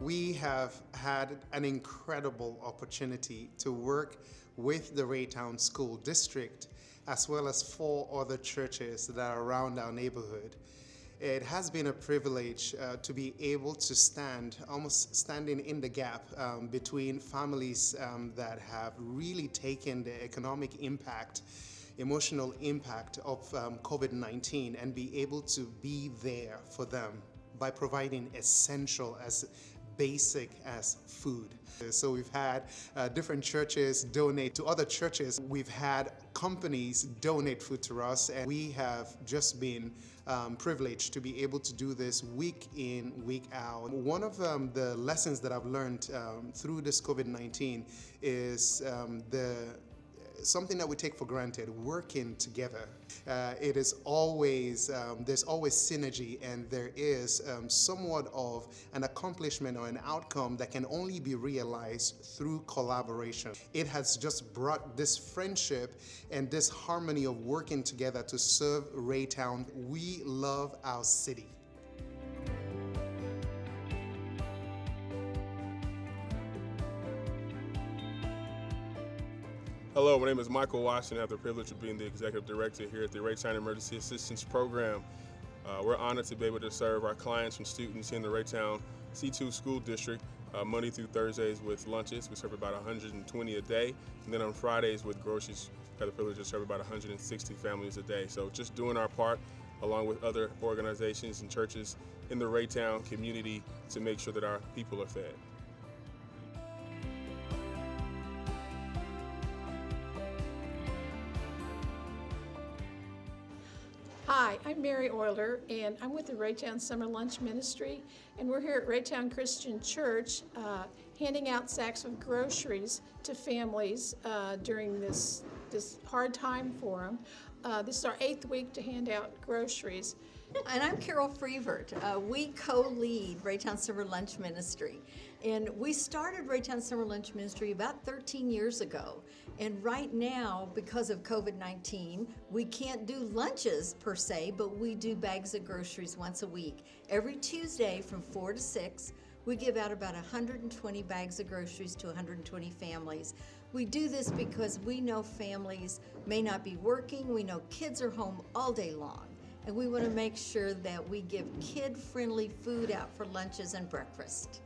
We have had an incredible opportunity to work with the Raytown School District as well as 4 other churches that are around our neighborhood. It has been a privilege to be able to almost standing in the gap between families that have really taken the economic impact, emotional impact of COVID-19 and be able to be there for them by providing essential as basic as food. So we've had different churches donate to other churches. We've had companies donate food to us, and we have just been privileged to be able to do this week in, week out. One of the lessons that I've learned through this COVID-19 is something that we take for granted, working together. It is always, there's always synergy, and there is somewhat of an accomplishment or an outcome that can only be realized through collaboration. It has just brought this friendship and this harmony of working together to serve Raytown. We love our city. Hello, my name is Micheal Watson. I have the privilege of being the Executive Director here at the Raytown Emergency Assistance Program. We're honored to be able to serve our clients and students in the Raytown C2 School District Monday through Thursdays with lunches. We serve about 120 a day. And then on Fridays with groceries, we have the privilege to serve about 160 families a day. So just doing our part along with other organizations and churches in the Raytown community to make sure that our people are fed. Hi, I'm Mary Euler, and I'm with the Raytown Summer Lunch Ministry, and we're here at Raytown Christian Church handing out sacks of groceries to families during this hard time for them. This is our 8th week to hand out groceries. And I'm Carol Frevert. We co-lead Raytown Summer Lunch Ministry. And we started Raytown Summer Lunch Ministry about 13 years ago. And right now, because of COVID-19, we can't do lunches per se, but we do bags of groceries once a week. Every Tuesday from 4 to 6, we give out about 120 bags of groceries to 120 families. We do this because we know families may not be working. We know kids are home all day long. And we want to make sure that we give kid-friendly food out for lunches and breakfast.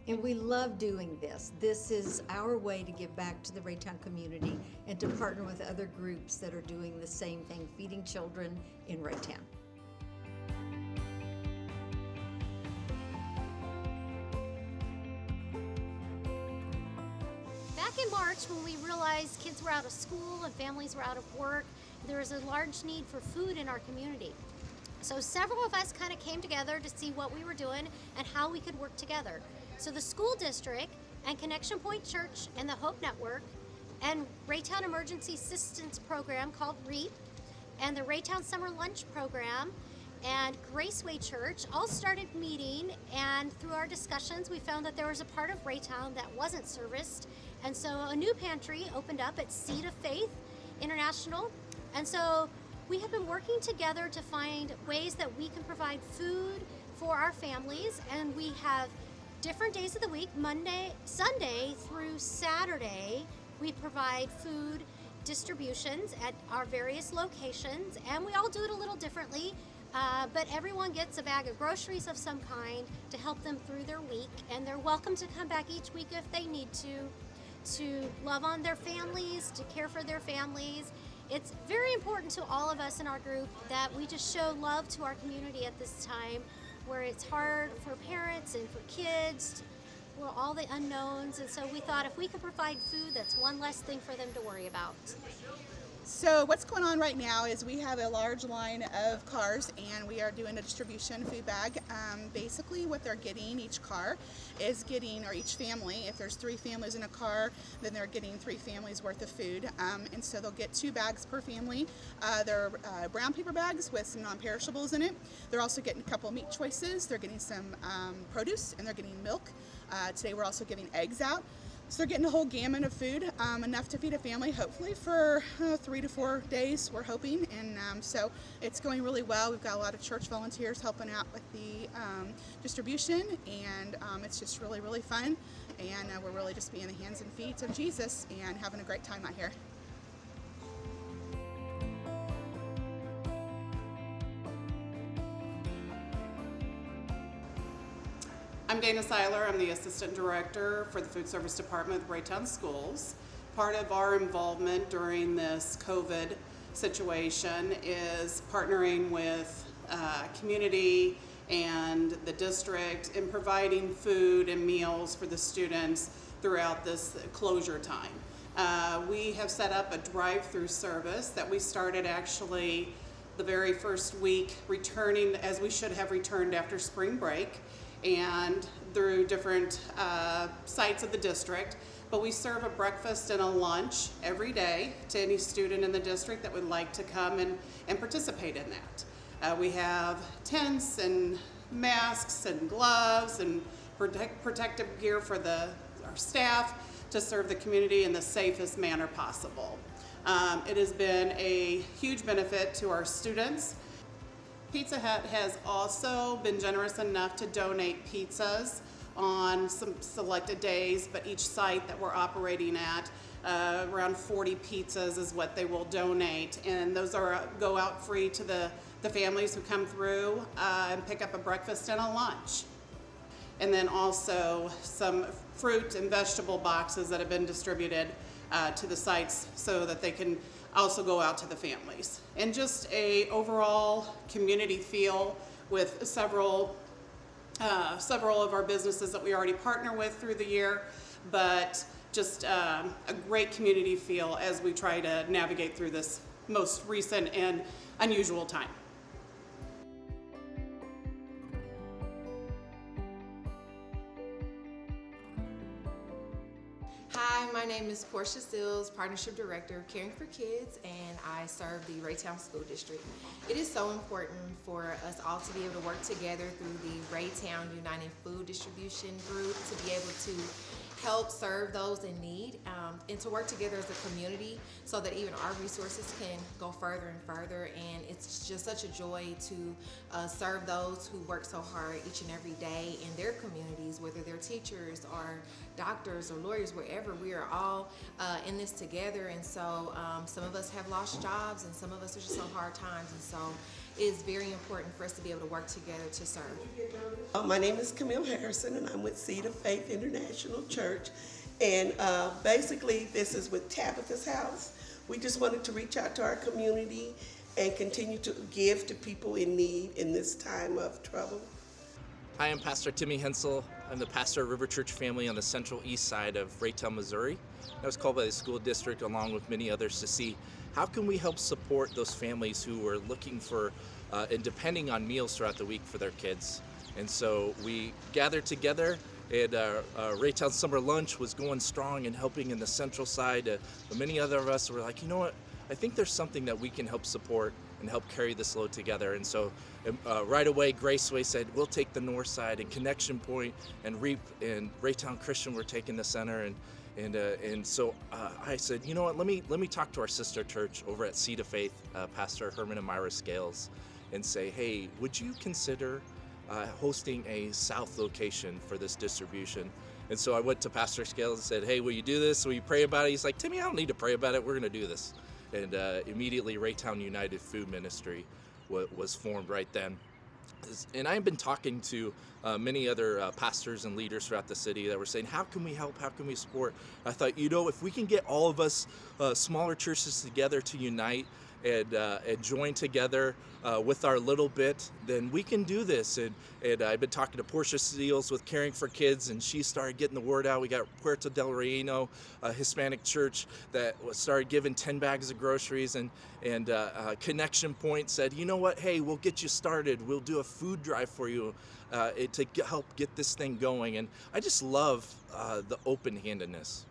And we love doing this. This is our way to give back to the Raytown community and to partner with other groups that are doing the same thing, feeding children in Raytown. Back in March, when we realized kids were out of school and families were out of work, there was a large need for food in our community. So several of us kind of came together to see what we were doing and how we could work together. So the school district and Connection Point Church and the Hope Network and Raytown Emergency Assistance Program called REAP and the Raytown Summer Lunch Program and Graceway Church all started meeting, and through our discussions we found that there was a part of Raytown that wasn't serviced, and so a new pantry opened up at Seed of Faith International. And so we have been working together to find ways that we can provide food for our families, and we have different days of the week, Sunday through Saturday, we provide food distributions at our various locations, and we all do it a little differently, but everyone gets a bag of groceries of some kind to help them through their week, and they're welcome to come back each week if they need to love on their families, to care for their families. It's very important to all of us in our group that we just show love to our community at this time where it's hard for parents and for kids, well, all the unknowns, and so we thought if we could provide food, that's one less thing for them to worry about. So what's going on right now is we have a large line of cars, and we are doing a distribution food bag. Basically what they're getting, each car is getting, or each family, if there's 3 families in a car, then they're getting 3 families worth of food. And so they'll get 2 bags per family. They're brown paper bags with some non-perishables in it. They're also getting a couple meat choices. They're getting some produce, and they're getting milk. Today we're also giving eggs out. So they're getting a whole gamut of food, enough to feed a family, hopefully for 3 to 4 days, we're hoping. And so it's going really well. We've got a lot of church volunteers helping out with the distribution, and it's just really, really fun. And we're really just being the hands and feet of Jesus and having a great time out here. I'm Dana Seiler. I'm the Assistant Director for the Food Service Department with Raytown Schools. Part of our involvement during this COVID situation is partnering with community and the district in providing food and meals for the students throughout this closure time. We have set up a drive-through service that we started actually the very first week returning, as we should have returned after spring break, and through different sites of the district. But we serve a breakfast and a lunch every day to any student in the district that would like to come and participate in that. We have tents and masks and gloves and protective gear for our staff to serve the community in the safest manner possible. It has been a huge benefit to our students. Pizza Hut has also been generous enough to donate pizzas on some selected days, but each site that we're operating at, around 40 pizzas is what they will donate, and those go out free to the families who come through and pick up a breakfast and a lunch. And then also some fruit and vegetable boxes that have been distributed to the sites so that they can also go out to the families. And just a overall community feel with several of our businesses that we already partner with through the year, but just a great community feel as we try to navigate through this most recent and unusual time. Hi, my name is Portia Sills, Partnership Director of Caring for Kids, and I serve the Raytown School District. It is so important for us all to be able to work together through the Raytown United Food Distribution Group to be able to help serve those in need, and to work together as a community so that even our resources can go further and further. And it's just such a joy to serve those who work so hard each and every day in their communities, whether they're teachers or doctors or lawyers, wherever. We are all in this together, and so some of us have lost jobs and some of us are just on hard times, and so it is very important for us to be able to work together to serve. My name is Camilla Hickerson, and I'm with Seed of Faith International Church. And basically, this is with Tabitha's House. We just wanted to reach out to our community and continue to give to people in need in this time of trouble. Hi, I'm Pastor Timmy Hensel. I'm the pastor of River Church Family on the central east side of Raytown, Missouri. I was called by the school district along with many others to see how can we help support those families who are looking for and depending on meals throughout the week for their kids. And so we gathered together, and Raytown Summer Lunch was going strong and helping in the central side. But many other of us were like, you know what, I think there's something that we can help support and help carry this load together. And so right away, Graceway said, we'll take the north side, and Connection Point and Reap and Raytown Christian were taking the center. And so I said, you know what, let me talk to our sister church over at Seed of Faith, Pastor Herman and Myra Scales, and say, hey, would you consider hosting a south location for this distribution? And so I went to Pastor Scales and said, hey, will you do this? Will you pray about it? He's like, Timmy, I don't need to pray about it. We're going to do this. And immediately Raytown United Food Ministry was formed right then. And I've been talking to many other pastors and leaders throughout the city that were saying, how can we help? How can we support? I thought, you know, if we can get all of us smaller churches together to unite and join together with our little bit, then we can do this. And I've been talking to Portia Seals with Caring for Kids, and she started getting the word out. We got Puerto del Relleno, a Hispanic church that started giving 10 bags of groceries, and Connection Point said, you know what, hey, we'll get you started. We'll do a food drive for you to help get this thing going. And I just love the open-handedness.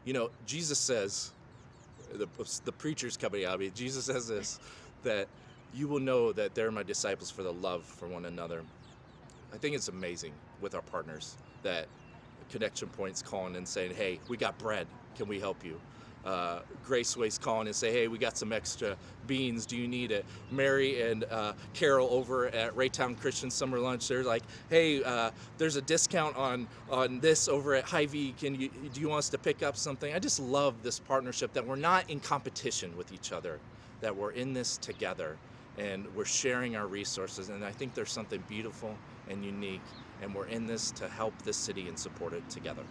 You know, Jesus says, the preacher's coming out of me, Jesus says this, that you will know that they're my disciples for the love for one another. I think it's amazing with our partners that connection points calling and saying, hey, we got bread, can we help you? Graceway's calling and say, hey, we got some extra beans, do you need it? Mary and Carol over at Raytown Christian Summer Lunch, they're like, hey, there's a discount on this over at Hy-Vee, do you want us to pick up something? I just love this partnership, that we're not in competition with each other, that we're in this together and we're sharing our resources, and I think there's something beautiful and unique, and we're in this to help this city and support it together.